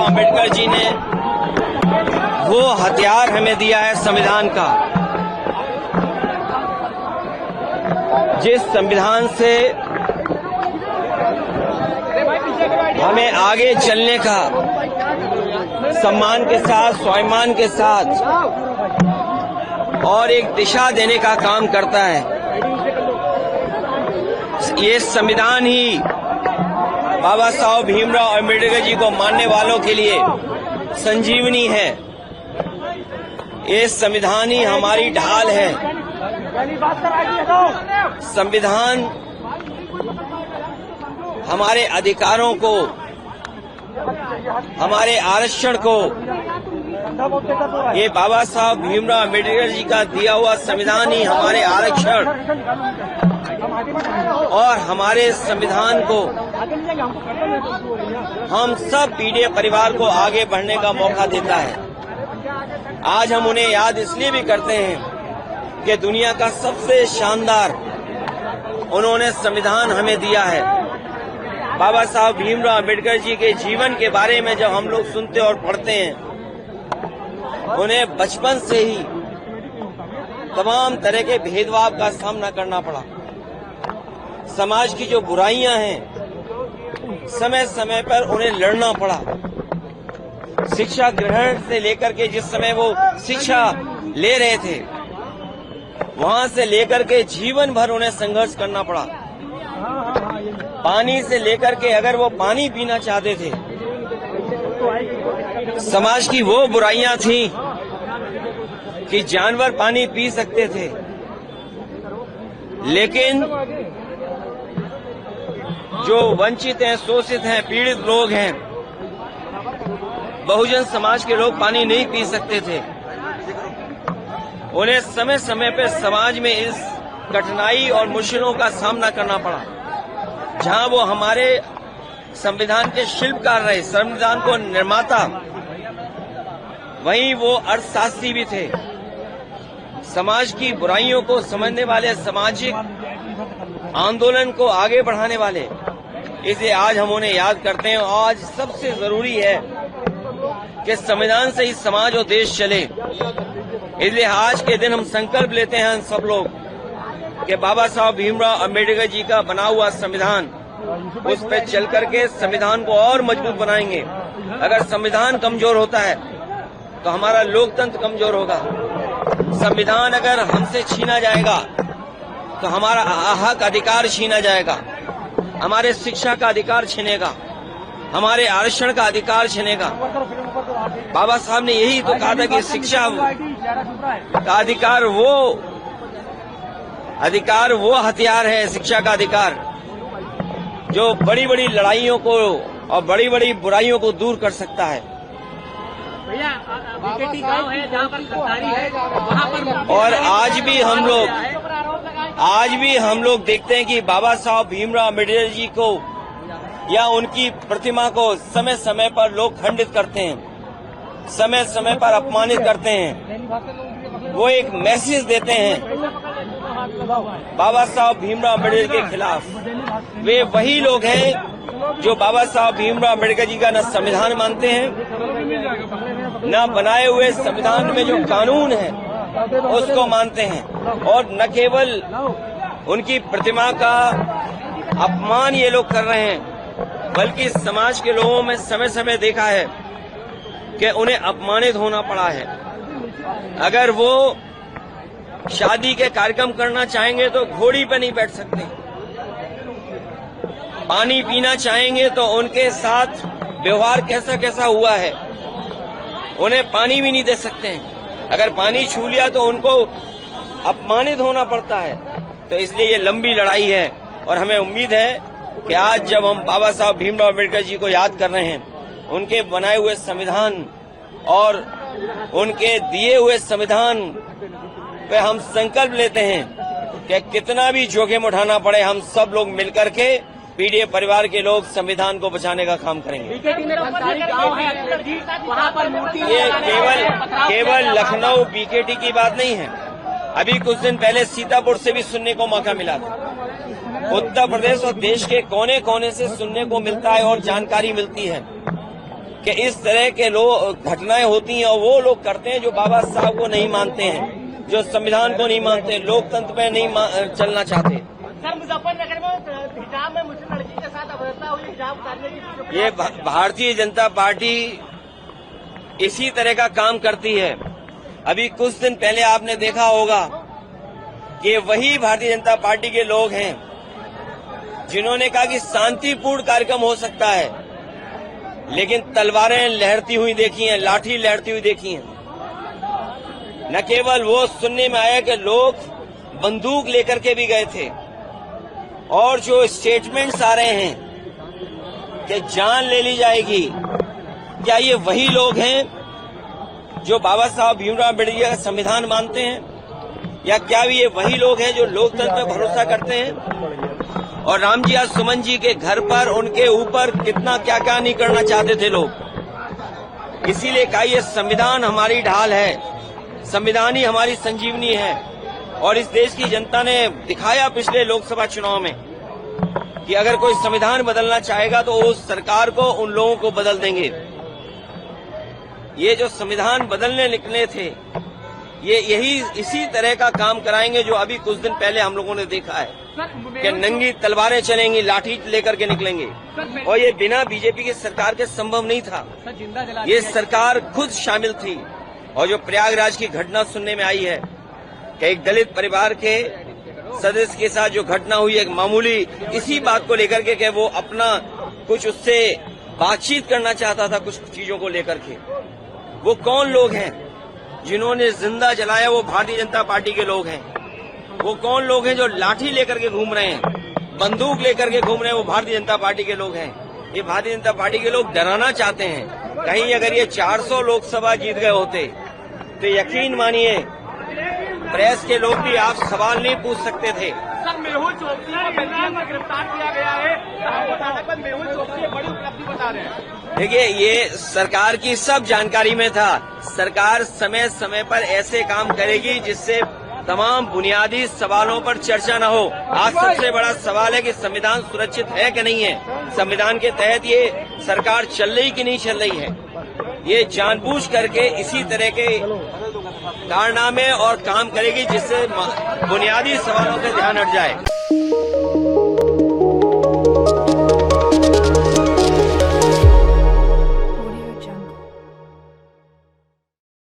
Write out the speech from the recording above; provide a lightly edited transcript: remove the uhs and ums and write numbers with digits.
अम्बेडकर जी ने वो हथियार हमें दिया है संविधान का, जिस संविधान से हमें आगे चलने का सम्मान के साथ, स्वाभिमान के साथ और एक दिशा देने का काम करता है। ये संविधान ही बाबा साहब भीमराव अम्बेडकर जी को मानने वालों के लिए संजीवनी है। ये संविधान ही हमारी ढाल है। संविधान हमारे अधिकारों को, हमारे आरक्षण को, ये बाबा साहब भीमराव अम्बेडकर जी का दिया हुआ संविधान ही हमारे आरक्षण और हमारे संविधान को, हम सब पीढ़ी परिवार को आगे बढ़ने का मौका देता है। आज हम उन्हें याद इसलिए भी करते हैं कि दुनिया का सबसे शानदार उन्होंने संविधान हमें दिया है। बाबा साहब भीमराव अम्बेडकर जी के जीवन के बारे में जब हम लोग सुनते और पढ़ते हैं, उन्हें बचपन से ही तमाम तरह के भेदभाव का सामना करना पड़ा। समाज की जो बुराइयां हैं, समय समय पर उन्हें लड़ना पड़ा। शिक्षा ग्रहण से लेकर के जिस समय वो शिक्षा ले रहे थे, वहां से लेकर के जीवन भर उन्हें संघर्ष करना पड़ा। पानी से लेकर के अगर वो पानी पीना चाहते थे, समाज की वो बुराइयां थी कि जानवर पानी पी सकते थे, लेकिन जो वंचित हैं, शोषित हैं, पीड़ित लोग हैं, बहुजन समाज के लोग पानी नहीं पी सकते थे। उन्हें समय समय पर समाज में इस कठिनाई और मुश्किलों का सामना करना पड़ा। जहां वो हमारे संविधान के शिल्पकार रहे, संविधान को निर्माता, वहीं वो अर्थशास्त्री भी थे। समाज की बुराइयों को समझने वाले, सामाजिक आंदोलन को आगे बढ़ाने वाले, इसे आज हम उन्हें याद करते हैं। आज सबसे जरूरी है कि संविधान से ही समाज और देश चले। इसलिए आज के दिन हम संकल्प लेते हैं सब लोग कि बाबा साहब भीमराव अम्बेडकर जी का बना हुआ संविधान, उस पर चल करके संविधान को और मजबूत बनाएंगे। अगर संविधान कमजोर होता है तो हमारा लोकतंत्र कमजोर होगा। संविधान अगर हमसे छीना जाएगा तो हमारा हक अधिकार छीना जाएगा, हमारे शिक्षा का अधिकार छिनेगा, हमारे आरक्षण का अधिकार छिनेगा। बाबा साहब ने यही तो कहा था कि शिक्षा का अधिकार वो हथियार है, शिक्षा का अधिकार, जो बड़ी बड़ी लड़ाइयों को और बड़ी बड़ी बुराइयों को दूर कर सकता है। बीकेटी गांव है जहां पर सरकारी है, वहां पर और आज भी हम लोग देखते हैं कि बाबा साहब भीमराव अम्बेडकर जी को या उनकी प्रतिमा को समय समय पर लोग खंडित करते हैं, समय समय पर अपमानित करते हैं। वो एक मैसेज देते हैं बाबा साहब भीमराव अम्बेडकर के खिलाफ। वे वही लोग हैं जो बाबा साहब भीमराव अम्बेडकर जी का न संविधान मानते हैं, न बनाए हुए संविधान में जो कानून है उसको मानते हैं, और न केवल उनकी प्रतिमा का अपमान ये लोग कर रहे हैं, बल्कि समाज के लोगों में समय समय देखा है कि उन्हें अपमानित होना पड़ा है। अगर वो शादी के कार्यक्रम करना चाहेंगे तो घोड़ी पे नहीं बैठ सकते, पानी पीना चाहेंगे तो उनके साथ व्यवहार कैसा कैसा हुआ है, उन्हें पानी भी नहीं दे सकते हैं। अगर पानी छू लिया तो उनको अपमानित होना पड़ता है। तो इसलिए ये लंबी लड़ाई है, और हमें उम्मीद है कि आज जब हम बाबा साहब भीमराव अम्बेडकर जी को याद कर रहे हैं, उनके बनाए हुए संविधान और उनके दिए हुए संविधान पे हम संकल्प लेते हैं कि कितना भी जोखिम उठाना पड़े, हम सब लोग मिलकर के पीढ़ी परिवार के लोग संविधान को बचाने का काम करेंगे। बीकेटी में सरकारी गांव है जी, वहां पर मूर्ति, ये केवल लखनऊ बीकेटी की बात नहीं है। अभी कुछ दिन पहले सीतापुर से भी सुनने को मौका मिला था। उत्तर प्रदेश और देश के कोने कोने से सुनने को मिलता है और जानकारी मिलती है कि इस तरह के लोग घटनाएं होती हैं और वो लोग करते हैं जो बाबा साहब को नहीं मानते हैं, जो संविधान को नहीं मानते, लोकतंत्र पे नहीं चलना चाहते। सर, मुजफ्फरनगर में हिजाब में मुस्लिम लड़की के साथ अवस्था हुई, हिजाब उतारने की ये भारतीय जनता पार्टी इसी तरह का काम करती है। अभी कुछ दिन पहले आपने देखा होगा कि वही भारतीय जनता पार्टी के लोग हैं जिन्होंने कहा कि शांतिपूर्ण कार्यक्रम हो सकता है, लेकिन तलवारें लहरती हुई देखी हैं, लाठी लहरती हुई देखी हैं। न केवल वो सुनने में आया कि लोग बंदूक लेकर के भी गए थे, और जो स्टेटमेंट्स आ रहे हैं कि जान ले ली जाएगी, क्या ये वही लोग हैं जो बाबा साहब भीमराव अम्बेडकर का संविधान मानते हैं, या क्या ये वही लोग हैं जो लोकतंत्र पर भरोसा करते हैं? और रामजी आज सुमन जी के घर पर उनके ऊपर कितना क्या क्या नहीं करना चाहते थे लोग। इसीलिए कहा ये संविधान हमारी ढाल है, संविधान ही हमारी संजीवनी है। और इस देश की जनता ने दिखाया पिछले लोकसभा चुनाव में कि अगर कोई संविधान बदलना चाहेगा तो उस सरकार को, उन लोगों को बदल देंगे। ये जो संविधान बदलने निकले थे, ये यही इसी तरह का काम कराएंगे जो अभी कुछ दिन पहले हम लोगों ने देखा है कि नंगी तलवारें चलेंगी, लाठी लेकर के निकलेंगे। और ये बिना बीजेपी की सरकार के संभव नहीं था। ये सरकार खुद शामिल थी। और जो प्रयागराज की घटना सुनने में आई है कि एक दलित परिवार के सदस्य के साथ जो घटना हुई, एक मामूली इसी बात को लेकर के वो अपना कुछ उससे बातचीत करना चाहता था कुछ चीजों को लेकर के। वो कौन लोग हैं जिन्होंने जिंदा जलाया? वो भारतीय जनता पार्टी के लोग हैं। वो कौन लोग हैं जो लाठी लेकर के घूम रहे हैं, बंदूक लेकर के घूम रहे हैं? वो भारतीय जनता पार्टी के लोग हैं। ये भारतीय जनता पार्टी के लोग डराना चाहते हैं। कहीं अगर ये 400 लोकसभा जीत गए होते तो यकीन मानिए प्रेस के लोग भी आप सवाल नहीं पूछ सकते थे। सर, मेहुल चोकसी को बेलगाम में गिरफ्तार किया गया है। मेहुल चोकसी बड़ी उपलब्धि बता रहे हैं। देखिए, ये सरकार की सब जानकारी में था। सरकार समय समय पर ऐसे काम करेगी जिससे तमाम बुनियादी सवालों पर चर्चा न हो। आज सबसे बड़ा सवाल है कि संविधान सुरक्षित है कि नहीं है, संविधान के तहत ये सरकार चल रही कि नहीं चल रही है। ये जानबूझ करके इसी तरह के कारनामे और काम करेगी जिससे बुनियादी सवालों से ध्यान हट जाए।